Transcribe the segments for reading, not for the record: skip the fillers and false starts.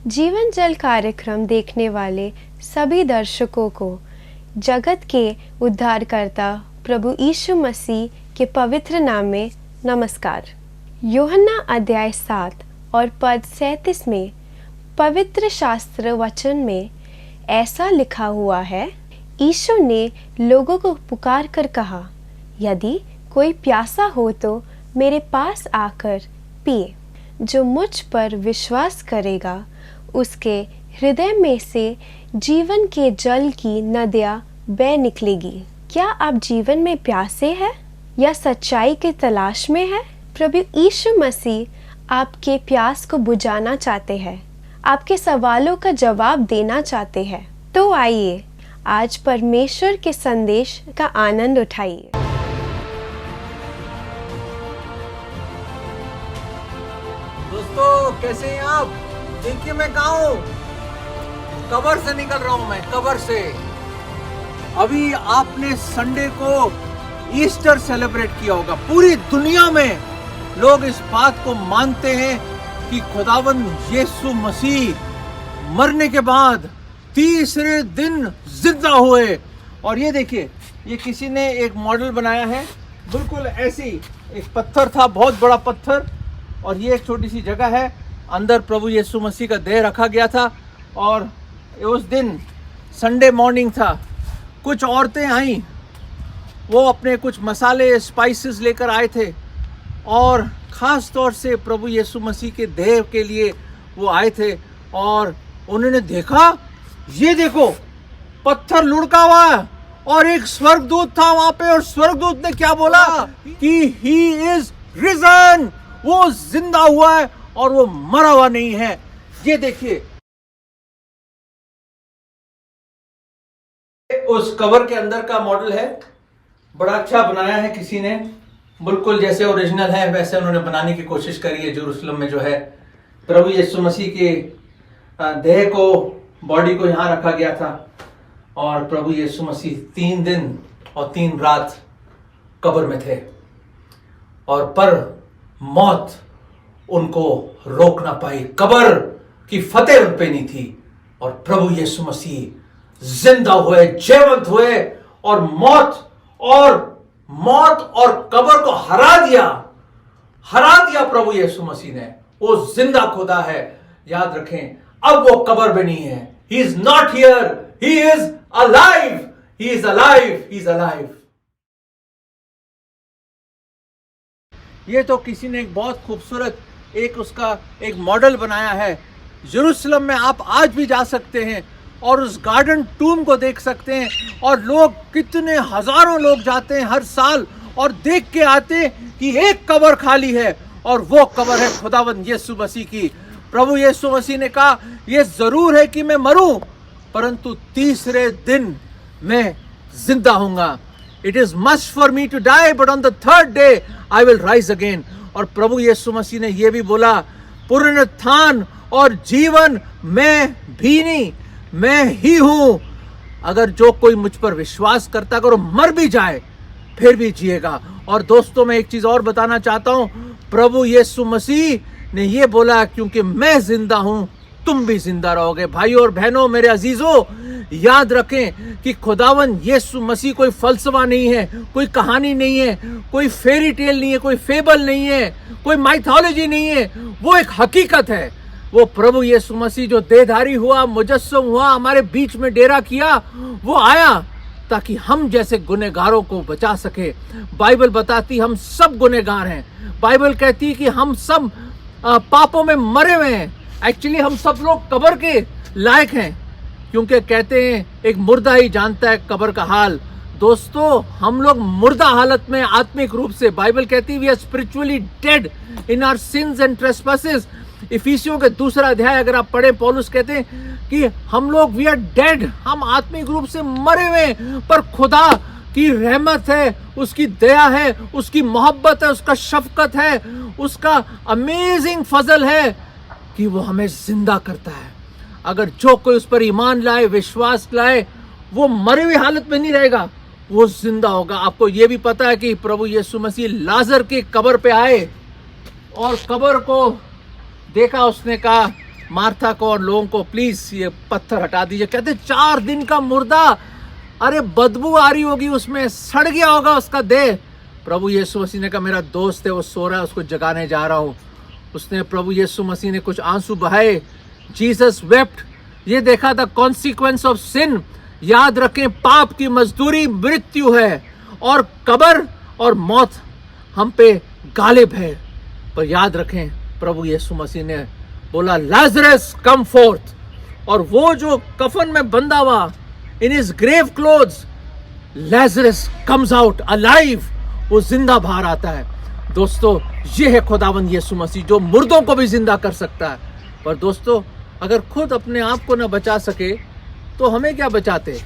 जीवन जल कार्यक्रम देखने वाले सभी दर्शकों को जगत के उद्धारकर्ता प्रभु यीशु मसीह के पवित्र नाम में नमस्कार। यूहन्ना अध्याय 7 और पद 37 में पवित्र शास्त्र वचन में ऐसा लिखा हुआ है, यीशु ने लोगों को पुकार कर कहा, यदि कोई प्यासा हो तो मेरे पास आकर पिए। जो मुझ पर विश्वास करेगा उसके हृदय में से जीवन के जल की नदियाँ बह निकलेगी। क्या आप जीवन में प्यासे हैं या सच्चाई की तलाश में हैं? प्रभु यीशु मसीह आपके प्यास को बुझाना चाहते हैं, आपके सवालों का जवाब देना चाहते हैं। तो आइए आज परमेश्वर के संदेश का आनंद उठाइए। दोस्तों, कैसे हैं आप? देखिए, मैं कहाँ हूँ? कब्र से निकल रहा हूँ, मैं कब्र से। अभी आपने संडे को ईस्टर सेलिब्रेट किया होगा। पूरी दुनिया में लोग इस बात को मानते हैं कि खुदावंद यीशु मसीह मरने के बाद तीसरे दिन जिंदा हुए। और ये देखिए, ये किसी ने एक मॉडल बनाया है, बिल्कुल ऐसी। एक पत्थर था, बहुत बड़ा पत्थर, और ये एक छोटी सी जगह है, अंदर प्रभु यीशु मसीह का देह रखा गया था। और उस दिन संडे मॉर्निंग था। कुछ औरतें आई, वो अपने कुछ मसाले स्पाइसेस लेकर आए थे और ख़ास तौर से प्रभु यीशु मसीह के देह के लिए वो आए थे। और उन्होंने देखा, ये देखो पत्थर लुढ़का हुआ है, और एक स्वर्गदूत था वहां पे। और स्वर्गदूत ने क्या बोला कि ही इज रिजन, वो जिंदा हुआ है और वो मरा हुआ नहीं है। ये देखिए, उस कवर के अंदर का मॉडल है। बड़ा अच्छा बनाया है किसी ने, बिल्कुल जैसे ओरिजिनल है वैसे उन्होंने बनाने की कोशिश करी है। जेरूसलम में जो है प्रभु यीशु मसीह के देह को, बॉडी को यहाँ रखा गया था। और प्रभु यीशु मसीह 3 दिन और 3 रात कब्र में थे, और पर मौत उनको रोक ना पाई। कब्र की फतेह उन पे नहीं थी, और प्रभु यीशु मसीह जिंदा हुए, जीवंत हुए, और मौत और कब्र को हरा दिया प्रभु यीशु मसीह ने। वो जिंदा खुदा है, याद रखें। अब वो कब्र में नहीं है। He is not here, he is alive, he is alive, he is alive. ये तो किसी ने एक बहुत खूबसूरत उसका एक मॉडल बनाया है। जेरूसलम में आप आज भी जा सकते हैं और उस गार्डन टूम को देख सकते हैं, और लोग कितने हजारों लोग जाते हैं हर साल और देख के आते हैं कि एक कब्र खाली है, और वो कब्र है खुदावंद यीशु मसीह की। प्रभु यीशु मसीह ने कहा, ये जरूर है कि मैं मरूं, परंतु तीसरे दिन मैं जिंदा होऊंगा। It is must for me to die, but on the third day I will rise again. और प्रभु यीशु मसीह ने यह भी बोला, पुनरुत्थान और जीवन मैं भी नहीं, मैं ही हूं। अगर जो कोई मुझ पर विश्वास करता, अगर वो मर भी जाए फिर भी जिएगा। और दोस्तों, मैं एक चीज और बताना चाहता हूं, प्रभु यीशु मसीह ने यह बोला, क्योंकि मैं जिंदा हूं तुम भी जिंदा रहोगे। भाइयों और बहनों, मेरे अजीजों, याद रखें कि खुदावन यीशु मसीह कोई फलसफा नहीं है, कोई कहानी नहीं है, कोई फेरी टेल नहीं है, कोई फेबल नहीं है, कोई माइथोलॉजी नहीं है। वो एक हकीकत है। वो प्रभु यीशु मसीह जो देहधारी हुआ, मुजस्सम हुआ, हमारे बीच में डेरा किया, वो आया ताकि हम जैसे गुनहगारों को बचा सके। बाइबल बताती हम सब गुनहगार हैं। बाइबल कहती कि हम सब पापों में मरे हुए हैं। एक्चुअली हम सब लोग कब्र के लायक हैं, क्योंकि कहते हैं एक मुर्दा ही जानता है कब्र का हाल। दोस्तों, हम लोग मुर्दा हालत में आत्मिक रूप से, बाइबल कहती है we are spiritually dead in our sins and trespasses. इफिसियों के 2 अध्याय अगर आप पढ़े, पौलुस कहते हैं कि हम लोग वी आर डेड, हम आत्मिक रूप से मरे हुए, पर खुदा की रहमत है, उसकी दया है, उसकी मोहब्बत है, उसका शफकत है, उसका अमेजिंग फजल है कि वो हमें जिंदा करता है। अगर जो कोई उस पर ईमान लाए, विश्वास लाए, वो मरे हुई हालत में नहीं रहेगा, वो जिंदा होगा। आपको ये भी पता है कि प्रभु यीशु मसीह लाजर की कब्र पे आए और कब्र को देखा, उसने कहा मार्था को और लोगों को, प्लीज ये पत्थर हटा दीजिए। कहते 4 दिन का मुर्दा, अरे बदबू आ रही होगी, उसमें सड़ गया होगा उसका देह। प्रभु यीशु मसीह ने कहा मेरा दोस्त है, वो सो रहा है, उसको जगाने जा रहा हूं। उसने, प्रभु यीशु मसीह ने कुछ आंसू बहाए। Jesus wept. ये देखा था कॉन्सिक्वेंस ऑफ सिन। याद रखें, पाप की मजदूरी मृत्यु है, और कब्र और मौत हम पे गालिब है। पर याद रखें, प्रभु यीशु मसीह ने बोला लाजरस कम फोर्थ, और वो जो कफन में बंधा हुआ, in his grave clothes, Lazarus comes out alive, वो जिंदा बाहर आता है। दोस्तों, ये है खुदावंद यीशु मसीह जो मुर्दों को भी जिंदा कर सकता है। पर दोस्तों, अगर खुद अपने आप को न बचा सके तो हमें क्या बचाते।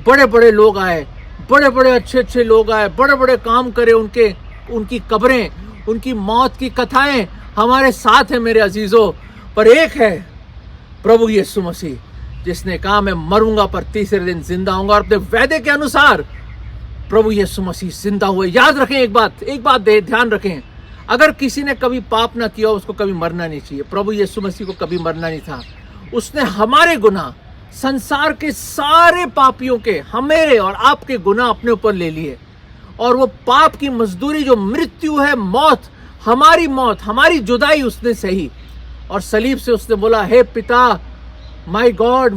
बड़े बड़े लोग आए, बड़े बड़े अच्छे अच्छे लोग आए, बड़े बड़े काम करे, उनकी कब्रें, उनकी मौत की कथाएं हमारे साथ है मेरे अजीजों। पर एक है प्रभु यीशु मसीह, जिसने कहा मैं मरूंगा पर तीसरे दिन जिंदा होऊंगा, और अपने वादे के अनुसार प्रभु यीशु मसीह जिंदा हुए। याद रखें एक बात ध्यान रखें, अगर किसी ने कभी पाप ना किया उसको कभी मरना नहीं चाहिए। प्रभु यीशु मसीह को कभी मरना नहीं था। उसने हमारे गुनाह, संसार के सारे पापियों के, हमारे और आपके गुनाह अपने ऊपर ले लिए, और वो पाप की मजदूरी जो मृत्यु है, मौत, हमारी जुदाई उसने सही। और सलीब से उसने बोला, हे पिता, my God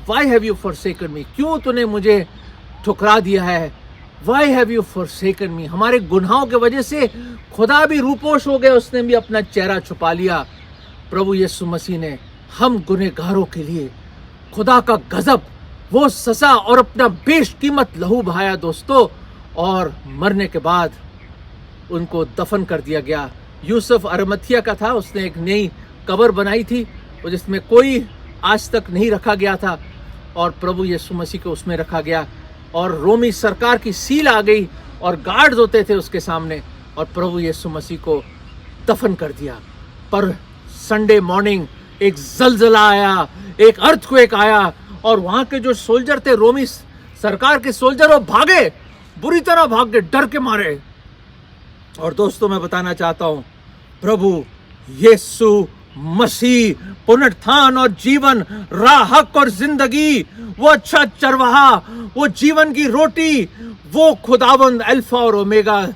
why have you forsaken me, क्यों तूने मुझे ठुकरा दिया है, why have you forsaken me. हमारे गुनाहों की वजह से खुदा भी रूपोश हो गया, उसने भी अपना चेहरा छुपा लिया। प्रभु यीशु मसीह ने हम गुनहगारों के लिए खुदा का गजब, वो सजा और अपना बेशकीमत लहू बहाया दोस्तों, और मरने के बाद उनको दफन कर दिया गया। यूसुफ अरमथिया का था, उसने एक नई कब्र बनाई थी जिसमें कोई आज तक नहीं रखा गया था, और प्रभु यीशु मसीह को उसमें रखा गया। और रोमी सरकार की सील आ गई और गार्ड्स होते थे उसके सामने, और प्रभु यीशु मसीह को दफन कर दिया। पर संडे मॉर्निंग एक जलजला आया, एक अर्थक्वेक आया, और वहां के जो सोल्जर थे, रोमी सरकार के सोल्जर, वो भागे, बुरी तरह भाग गए, डर के मारे। और दोस्तों, मैं बताना चाहता हूं, प्रभु यीशु मसीह पुनरुत्थान और जीवन, राह, हक और जिंदगी, वो अच्छा चरवाहा, वो जीवन की रोटी, वो खुदावंद अल्फा और ओमेगा,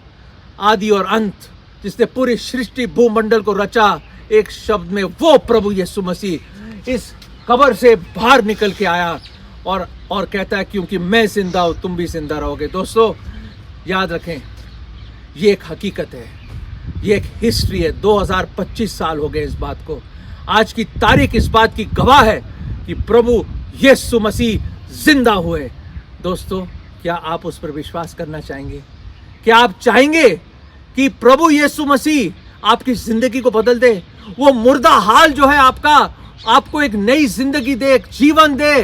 आदि और अंत, जिसने पूरी सृष्टि भूमंडल को रचा, एक शब्द में वो प्रभु यीशु मसीह इस कब्र से बाहर निकल के आया, और कहता है क्योंकि मैं जिंदा हूं तुम भी जिंदा रहोगे। दोस्तों, याद रखें, ये एक हकीकत है, ये एक हिस्ट्री है। 2025 साल हो गए इस बात को। आज की तारीख इस बात की गवाह है कि प्रभु यीशु मसीह जिंदा हुए। दोस्तों, क्या आप उस पर विश्वास करना चाहेंगे? क्या आप चाहेंगे कि प्रभु यीशु मसीह आपकी जिंदगी को बदल दे? वो मुर्दा हाल जो है आपका, आपको एक नई जिंदगी दे, एक जीवन दे,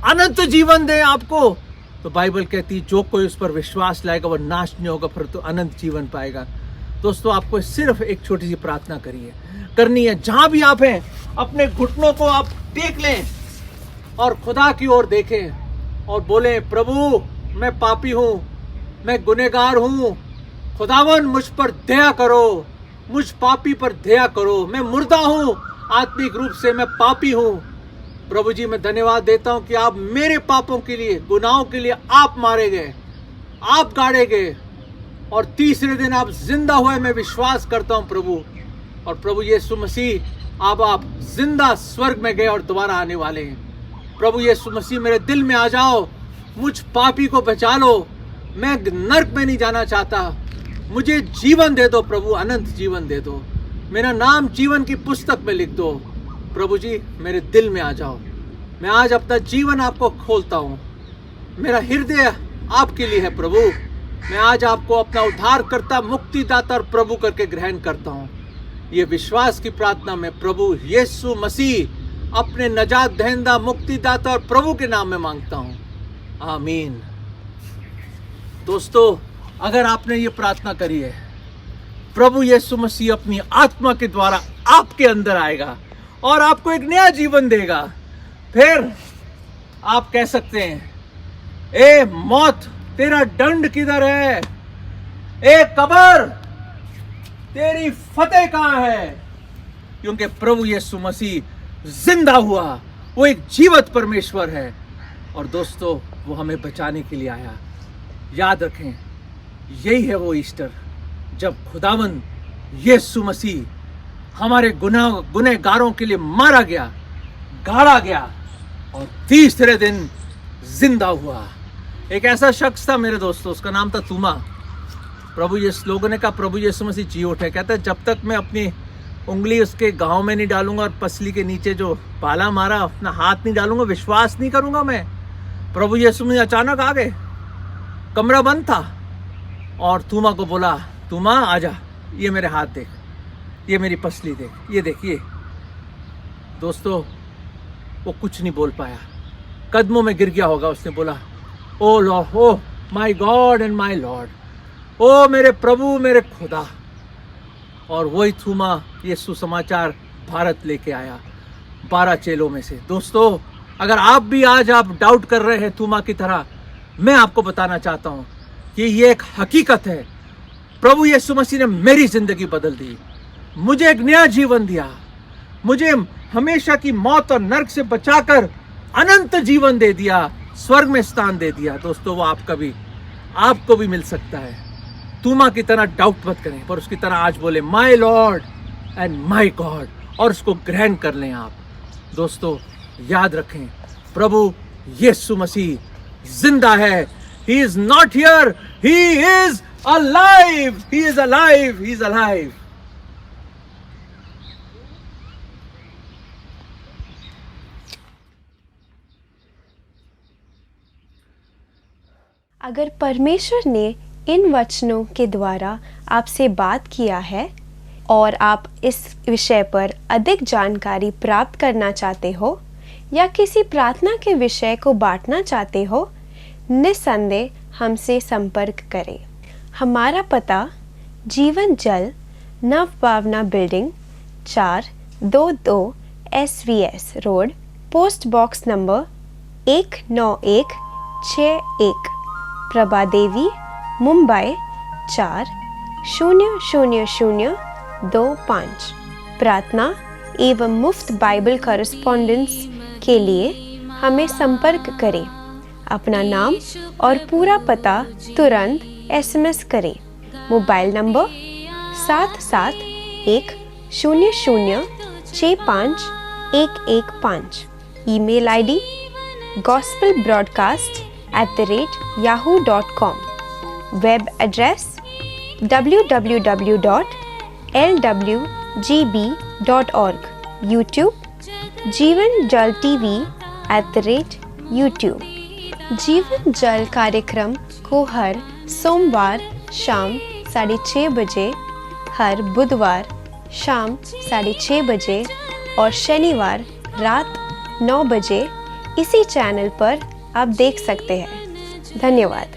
अनंत जीवन दे आपको। तो बाइबल कहती है जो कोई उस पर विश्वास लाएगा वो नाश नहीं होगा परंतु अनंत जीवन पाएगा। दोस्तों, आपको सिर्फ एक छोटी सी प्रार्थना करनी है। जहां भी आप हैं, अपने घुटनों को आप टेक लें और खुदा की ओर देखें और बोलें, प्रभु मैं पापी हूं, मैं गुनहगार हूं, खुदावन मुझ पर दया करो, मुझ पापी पर दया करो, मैं मुर्दा हूं, आत्मिक रूप से मैं पापी हूं। प्रभु जी, मैं धन्यवाद देता हूं कि आप मेरे पापों के लिए, गुनाहों के लिए आप मारे गए, आप गाड़े गए, और तीसरे दिन आप जिंदा हुए। मैं विश्वास करता हूं प्रभु। और प्रभु यीशु मसीह, अब आप जिंदा स्वर्ग में गए और दोबारा आने वाले हैं। प्रभु यीशु मसीह, मेरे दिल में आ जाओ, मुझ पापी को बचा लो, मैं नरक में नहीं जाना चाहता, मुझे जीवन दे दो प्रभु, अनंत जीवन दे दो, मेरा नाम जीवन की पुस्तक में लिख दो। प्रभु जी, मेरे दिल में आ जाओ। मैं आज अपना जीवन आपको खोलता हूँ, मेरा हृदय आपके लिए है प्रभु। मैं आज आपको अपना उद्धारकर्ता, मुक्तिदाता और प्रभु करके ग्रहण करता हूँ। ये विश्वास की प्रार्थना मैं प्रभु यीशु मसीह अपने नजात दहिंदा, मुक्तिदाता और प्रभु के नाम में मांगता हूँ, आमीन। दोस्तों, अगर आपने ये प्रार्थना करी है, प्रभु यीशु मसीह अपनी आत्मा के द्वारा आपके अंदर आएगा और आपको एक नया जीवन देगा। फिर आप कह सकते हैं, ए मौत तेरा दंड किधर है, ए कब्र तेरी फतेह कहां है? क्योंकि प्रभु यीशु मसीह जिंदा हुआ। वो एक जीवित परमेश्वर है और दोस्तों वो हमें बचाने के लिए आया। याद रखें, यही है वो ईस्टर जब खुदावंद यीशु मसीह हमारे गुनहगारों के लिए मारा गया, गाड़ा गया और तीसरे दिन जिंदा हुआ। एक ऐसा शख्स था मेरे दोस्तों, उसका नाम था तूमा। लोगों ने कहा प्रभु यीशु मसीह जी उठे। कहता है जब तक मैं अपनी उंगली उसके गाँव में नहीं डालूंगा और पसली के नीचे जो पाला मारा अपना हाथ नहीं डालूंगा, विश्वास नहीं करूंगा मैं। प्रभु यीशु मसीह अचानक आ गए, कमरा बंद था और तूमा को बोला, तूमा आजा, ये मेरे हाथ देख, ये मेरी पसली देख, ये देखिए। दोस्तों वो कुछ नहीं बोल पाया, कदमों में गिर गया होगा। उसने बोला, O lord, O my God and my lord, ओ मेरे प्रभु, मेरे खुदा। और वही थूमा ये सुसमाचार भारत लेके आया 12 चेलों में से। दोस्तों अगर आप भी आज आप डाउट कर रहे हैं थूमा की तरह, मैं आपको बताना चाहता हूं कि ये एक हकीकत है। प्रभु यीशु मसीह ने मेरी जिंदगी बदल दी, मुझे एक नया जीवन दिया, मुझे हमेशा की मौत और नरक से बचाकर अनंत जीवन दे दिया, स्वर्ग में स्थान दे दिया। दोस्तों वो आपको भी मिल सकता है। तूमा की तरह डाउट मत करें, पर उसकी तरह आज बोले my Lord and my God, और उसको ग्रहण कर लें आप। दोस्तों याद रखें, प्रभु यीशु मसीह जिंदा है। He is not here, he is alive, he is alive, he is alive. अगर परमेश्वर ने इन वचनों के द्वारा आपसे बात किया है और आप इस विषय पर अधिक जानकारी प्राप्त करना चाहते हो या किसी प्रार्थना के विषय को बांटना चाहते हो, निस्संदेह हमसे संपर्क करें। हमारा पता Jeevan Jal Navbhavna building 422 SVS road, post box number 19161, Prabha Devi, Mumbai 400025। प्रार्थना एवं मुफ्त बाइबल कॉरेस्पॉन्डेंस के लिए हमें संपर्क करें। अपना नाम और पूरा पता तुरंत SMS करें। Mobile number 7710065115। Email ID gospelbroadcast@yahoo.com। Web address www.lwgb.org। YouTube जीवन जल TV @YouTube। जीवन जल कार्यक्रम को हर सोमवार शाम 6:30 बजे, हर बुधवार शाम 6:30 बजे और शनिवार रात 9 बजे इसी चैनल पर आप देख सकते हैं। धन्यवाद।